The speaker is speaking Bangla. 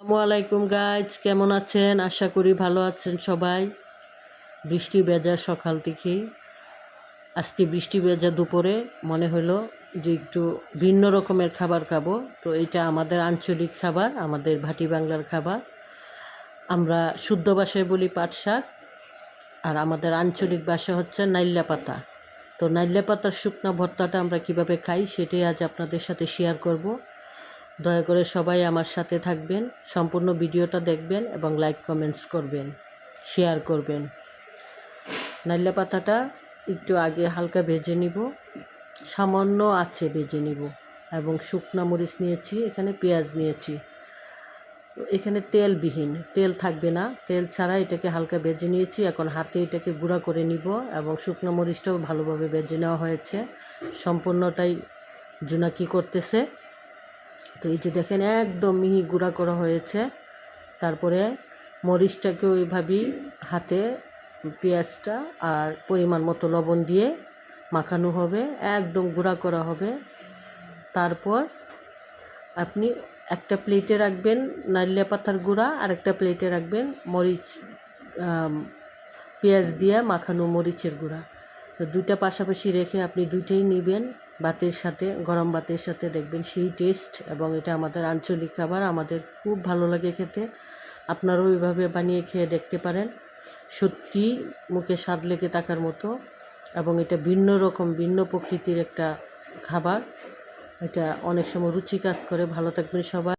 আসসালামাইকুম গাইজ, কেমন আছেন? আশা করি ভালো আছেন সবাই। বৃষ্টি ভেজা সকাল থেকেই, আজকে বৃষ্টি ভেজা দুপুরে মনে হলো যে একটু ভিন্ন রকমের খাবার খাবো। তো এটা আমাদের আঞ্চলিক খাবার, আমাদের ভাটি বাংলার খাবার। আমরা শুদ্ধ ভাষায় বলি পাট শাক, আর আমাদের আঞ্চলিক ভাষা হচ্ছে নাইল্লা পাতা। তো নাইল্লা পাতার শুকনো ভর্তাটা আমরা কিভাবে খাই সেটাই আজ আপনাদের সাথে শেয়ার করব। দয়া করে সবাই আমার সাথে থাকবেন, সম্পূর্ণ ভিডিওটা দেখবেন এবং লাইক কমেন্টস করবেন, শেয়ার করবেন। নাইলা পাতাটা একটু আগে হালকা ভেজে নিব, সামান্য আছে ভেজে নিব, এবং শুকনো মরিচ নিয়েছি, এখানে পেঁয়াজ নিয়েছি। এখানে তেলবিহীন, তেল থাকবে না, তেল ছাড়া এটাকে হালকা ভেজে নিয়েছি। এখন হাতে এটাকে গুঁড়া করে নিব, এবং শুকনো মরিচটাও ভালোভাবে ভেজে নেওয়া হয়েছে। সম্পূর্ণটাই জোনাকি করতেছে। তো এই যে দেখেন একদম মিহি গুঁড়া করা হয়েছে। তারপরে মরিচটাকে ওইভাবেই হাতে পেঁয়াজটা আর পরিমাণ মতো লবণ দিয়ে মাখানো হবে, একদম গুঁড়া করা হবে। তারপর আপনি একটা প্লেটে রাখবেন নাইলা পাতার গুঁড়া, আর একটা প্লেটে রাখবেন মরিচ, পেঁয়াজ দিয়ে মাখানো মরিচের গুঁড়া। তো দুইটা পাশাপাশি রেখে আপনি দুইটাই নেবেন ভাতের সাথে, গরম ভাতের সাথে, দেখবেন সেই টেস্ট। এবং এটা আমাদের আঞ্চলিক খাবার, আমাদের খুব ভালো লাগে খেতে। আপনারাও ওইভাবে বানিয়ে খেয়ে দেখতে পারেন, সত্যি মুখে স্বাদ লেগে থাকার মতো। এবং এটা ভিন্ন রকম, ভিন্ন প্রকৃতির একটা খাবার। এটা অনেক সময় রুচি কাজ করে। ভালো থাকবেন সবাই।